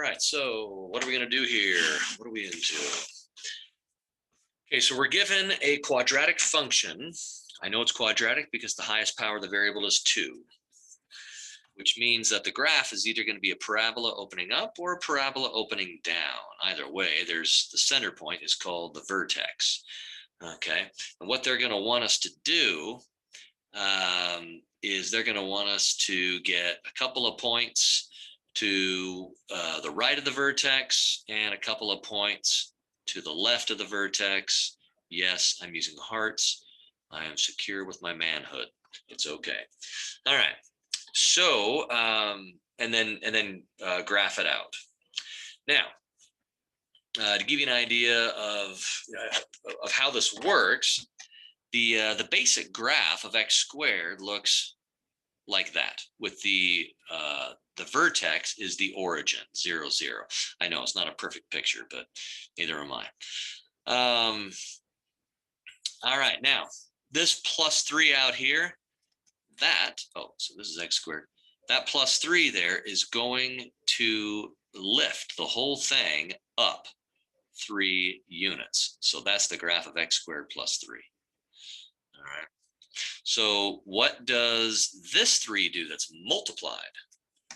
All right, so what are we going to do here? What are we into? Okay, so we're given a quadratic function. I know it's quadratic because the highest power of the variable is 2, which means that the graph is either going to be a parabola opening up or a parabola opening down. Either way, there's the center point is called the vertex. Okay, and what they're going to want us to do is they're going to want us to get a couple of points to the right of the vertex and a couple of points to the left of the vertex. Yes, I'm using hearts. I am secure with my manhood. It's okay. All right. So, and then graph it out. Now, to give you an idea of how this works, the basic graph of x squared looks like that, with the vertex is the origin, 0, 0. I know it's not a perfect picture, but neither am I. All right, now this plus 3 out here, so this is x squared. That plus 3 there is going to lift the whole thing up 3 units. So that's the graph of x squared plus 3. All right. So what does this 3 do that's multiplied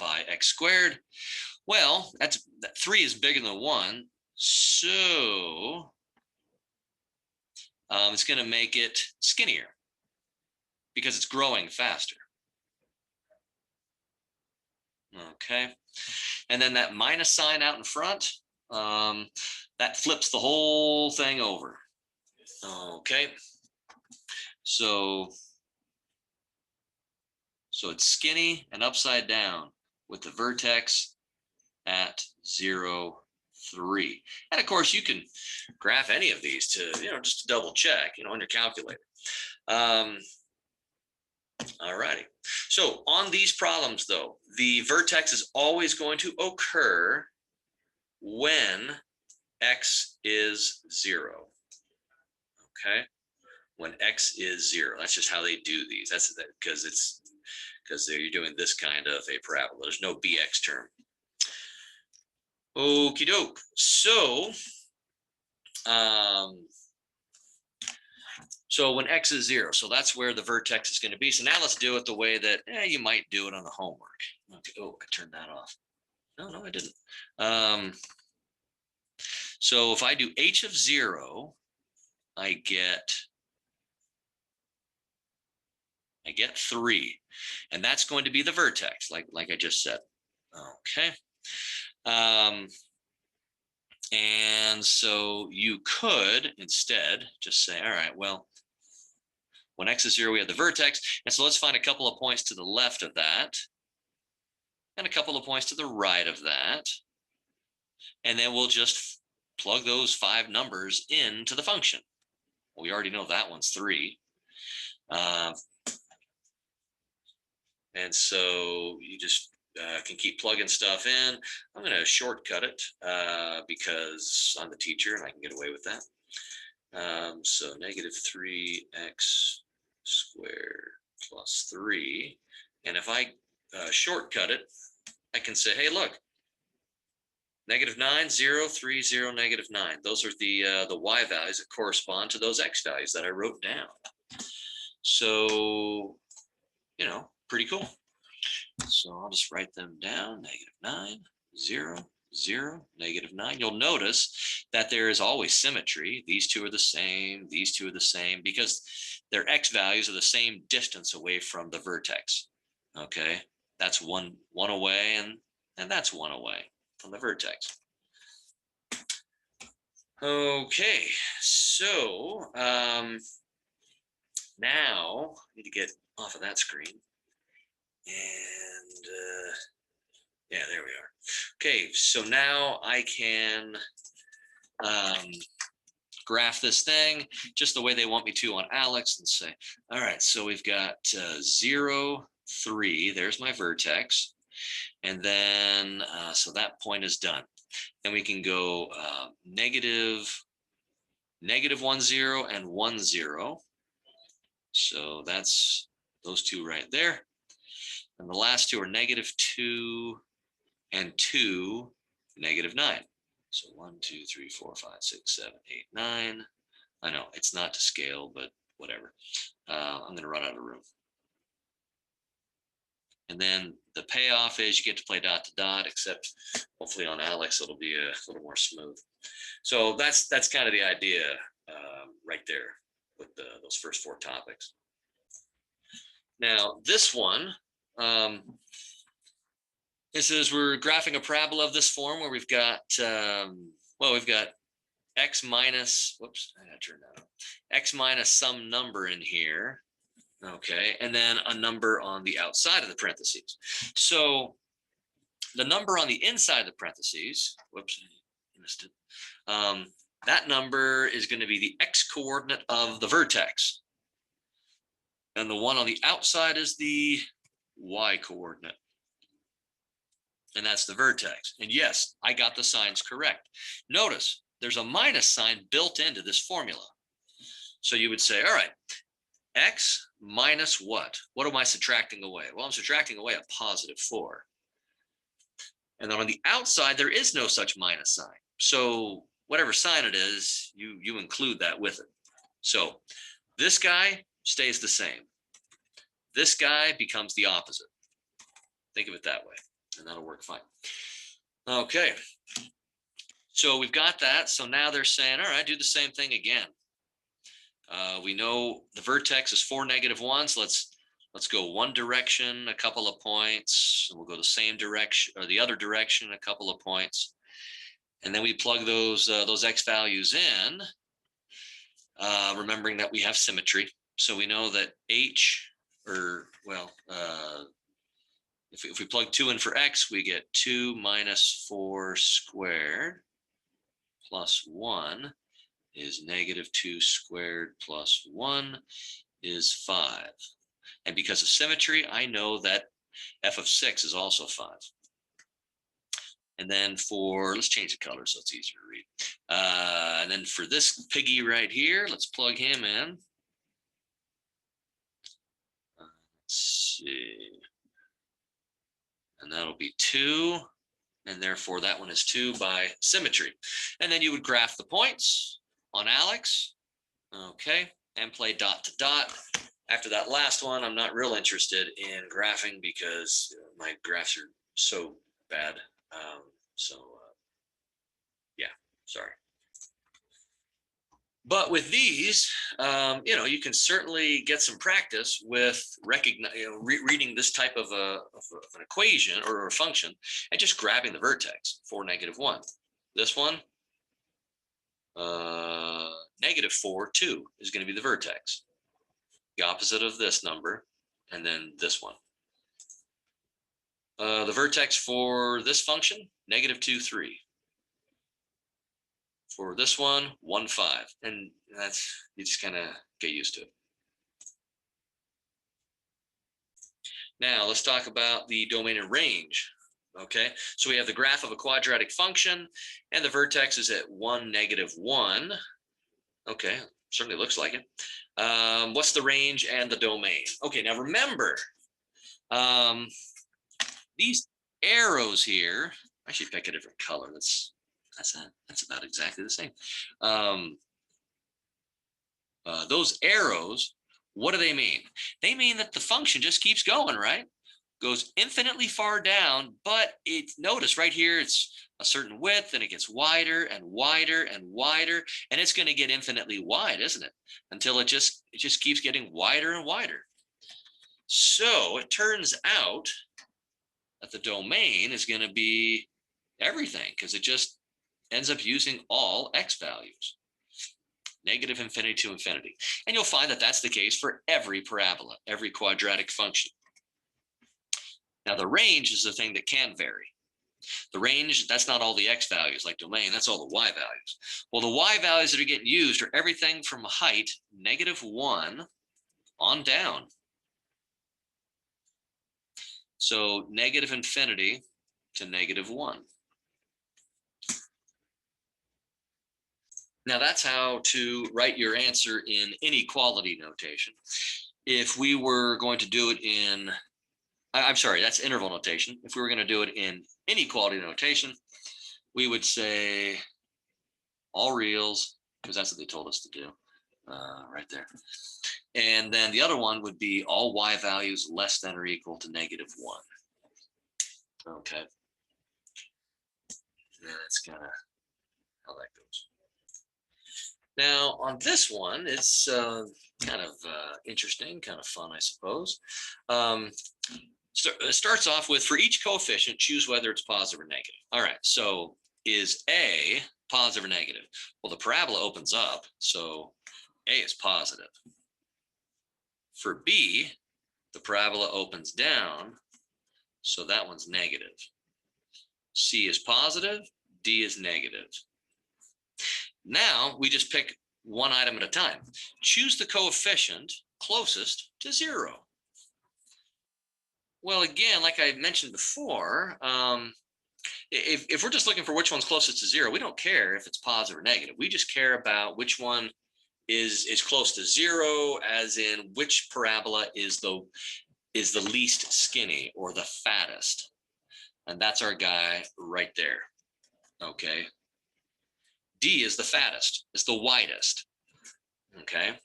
by x squared? Well, that 3 is bigger than 1, so it's going to make it skinnier because it's growing faster. Okay, and then that minus sign out in front, that flips the whole thing over. Okay, so it's skinny and upside down with the vertex at 0, 3. And of course, you can graph any of these to, just to double check, on your calculator. All righty. So on these problems, though, the vertex is always going to occur when x is 0. Okay, when x is 0. That's just how they do these. That's because you're doing this kind of a parabola. There's no bx term. Okie doke. So, so when x is 0, so that's where the vertex is going to be. So now let's do it the way that you might do it on the homework. Okay. Oh, I turned that off. No, I didn't. So if I do h of 0, I get 3, and that's going to be the vertex, like I just said. Okay. And so you could instead just say, all right, well, when x is 0, we have the vertex. And so let's find a couple of points to the left of that and a couple of points to the right of that. And then we'll just plug those 5 numbers into the function. We already know that one's 3. And so you just can keep plugging stuff in. I'm going to shortcut it because I'm the teacher and I can get away with that. So negative 3x squared plus 3. And if I shortcut it, I can say, hey, look, negative 9, 0, 3, 0, negative 9. Those are the y values that correspond to those x values that I wrote down. So, pretty cool. So I'll just write them down, negative 9, 0, 0, negative 9. You'll notice that there is always symmetry. These two are the same, these two are the same, because their x values are the same distance away from the vertex. Okay, that's one away, and that's 1 away from the vertex. Okay, so now I need to get off of that screen. And yeah, there we are. Okay, so now I can graph this thing just the way they want me to on Alex and say, all right, so we've got 0, 3. There's my vertex. And then, so that point is done. Then we can go negative 1, 0, and 1, 0. So that's those two right there. And the last two are negative 2 and 2. -9. So 1, 2, 3, 4, 5, 6, 7, 8, 9. I know it's not to scale, but whatever. I'm going to run out of room. And then the payoff is you get to play dot to dot, except hopefully on Alex it'll be a little more smooth. So that's kind of the idea right there with those first 4 topics. Now this one, this is we're graphing a parabola of this form where we've got we've got x minus, whoops, I gotta turn that on, x minus some number in here. Okay, and then a number on the outside of the parentheses. So the number on the inside of the parentheses, whoops, I missed it. That number is going to be the x coordinate of the vertex. And the one on the outside is the y coordinate. And that's the vertex. And yes, I got the signs correct. Notice there's a minus sign built into this formula. So you would say, all right, x minus what? What am I subtracting away? Well, I'm subtracting away a +4. And then on the outside, there is no such minus sign. So whatever sign it is, you include that with it. So this guy stays the same. This guy becomes the opposite. Think of it that way, and that'll work fine. Okay. So we've got that. So now they're saying, all right, do the same thing again. We know the vertex is 4, -1. So let's go one direction, a couple of points, and we'll go the same direction or the other direction, a couple of points. And then we plug those x values in, remembering that we have symmetry. So we know that h, or well, if we plug 2 in for x, we get 2 minus 4 squared plus 1 is -2 squared plus 1 is 5. And because of symmetry, I know that f of 6 is also 5. And then let's change the color so it's easier to read. And then for this piggy right here, let's plug him in. Let's see. And that'll be 2. And therefore that one is 2 by symmetry. And then you would graph the points on Alex. Okay. And play dot to dot. After that last one, I'm not real interested in graphing because my graphs are so bad. Yeah, sorry. But with these, you can certainly get some practice with reading this type of an equation or a function and just grabbing the vertex, 4, -1. This one, -4, 2 is going to be the vertex. The opposite of this number, and then this one. The vertex for this function, -2, 3. For this one, 1, 5. And you just kind of get used to it. Now let's talk about the domain and range. Okay, so we have the graph of a quadratic function, and the vertex is at 1, -1. Okay, certainly looks like it. What's the range and the domain? Okay, now remember, these arrows here, I should pick a different color. That's about exactly the same. Those arrows, what do they mean? They mean that the function just keeps going, right? Goes infinitely far down, but notice right here, it's a certain width and it gets wider and wider and wider, and it's going to get infinitely wide, isn't it? Until it just keeps getting wider and wider. So it turns out that the domain is going to be everything, because it just ends up using all x values, -∞ to infinity. And you'll find that that's the case for every parabola, every quadratic function. Now the range is the thing that can vary. The range, that's not all the x values like domain, that's all the y values. Well, the y values that are getting used are everything from height -1 on down. So -∞ to -1. Now that's how to write your answer in inequality notation. If we were going to do it in, I'm sorry, that's interval notation. If we were going to do it in inequality notation, we would say all reals, because that's what they told us to do right there. And then the other one would be all y values less than or equal to -1. Okay. And that's kind of how that goes. Now on this one, it's kind of interesting, kind of fun, I suppose. So it starts off with, for each coefficient, choose whether it's positive or negative. All right, so is A positive or negative? Well, the parabola opens up, so A is positive. For B, the parabola opens down, so that one's negative. C is positive, D is negative. Now we just pick one item at a time. Choose the coefficient closest to 0. Well, again, like I mentioned before, if we're just looking for which one's closest to 0, we don't care if it's positive or negative. We just care about which one is close to 0, as in which parabola is the least skinny or the fattest. And that's our guy right there. Okay. D is the fattest. It's the widest. Okay.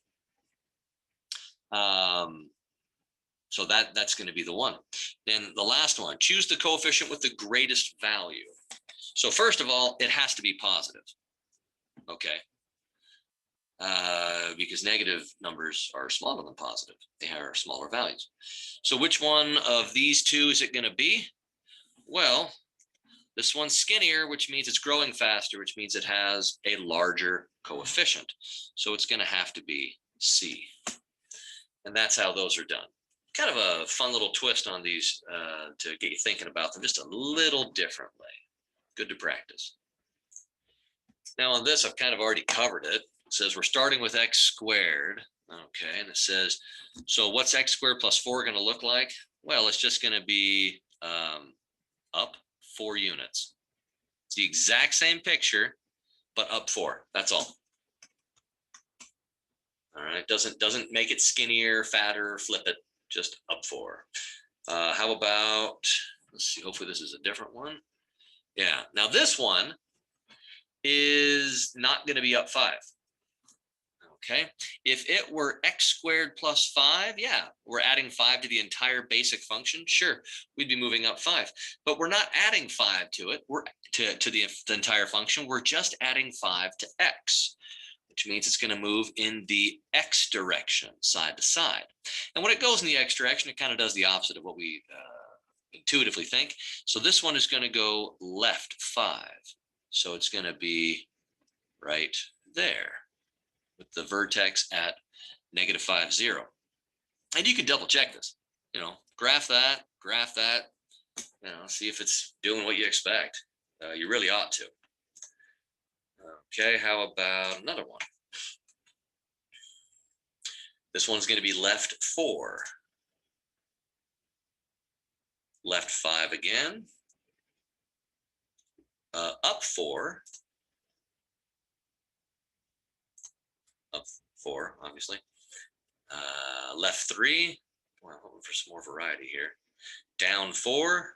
So that's going to be the one. Then the last one, choose the coefficient with the greatest value. So first of all, it has to be positive. Okay. Because negative numbers are smaller than positive. They have smaller values. So which one of these two is it going to be? Well, this one's skinnier, which means it's growing faster, which means it has a larger coefficient. So it's going to have to be C. And that's how those are done. Kind of a fun little twist on these to get you thinking about them just a little differently. Good to practice. Now on this, I've kind of already covered it. It says we're starting with x squared. Okay, and it says, so what's x squared plus 4 going to look like? Well, it's just going to be up 4 units. It's the exact same picture, but up 4. That's all. All right, doesn't make it skinnier, fatter, flip it. Just up 4. How about, let's see, hopefully this is a different one. Yeah, now this one is not going to be up 5. Okay, if it were x squared plus 5, yeah, we're adding 5 to the entire basic function. Sure, we'd be moving up 5, but we're not adding 5 to it. We're to the entire function. We're just adding 5 to x, which means it's going to move in the x direction, side to side. And when it goes in the x direction, it kind of does the opposite of what we intuitively think. So this one is going to go left 5. So it's going to be right there with the vertex at -5, 0. And you can double check this, graph that, see if it's doing what you expect. You really ought to. Okay, how about another one? This one's going to be left 4. Left 5 again. Up 4. Up 4, obviously. Left 3. Well, I'm hoping for some more variety here. Down 4.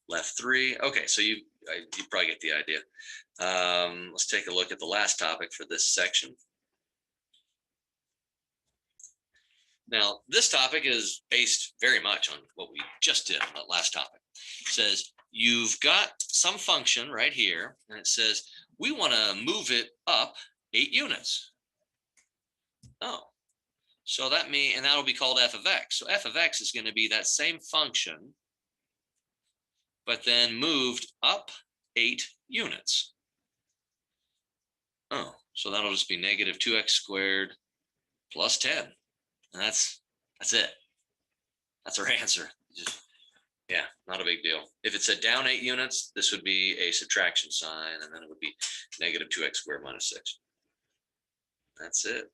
Left 3. Okay, so you probably get the idea. Let's take a look at the last topic for this section. Now, this topic is based very much on what we just did on that last topic. It says you've got some function right here, and it says we want to move it up 8 units. Oh, so that means, and that'll be called f of x. So f of x is going to be that same function, but then moved up 8 units. Oh, so that'll just be -2x squared plus 10. And that's it. That's our answer. Yeah, not a big deal. If it said down 8 units, this would be a subtraction sign, and then it would be -2x squared minus 6. That's it.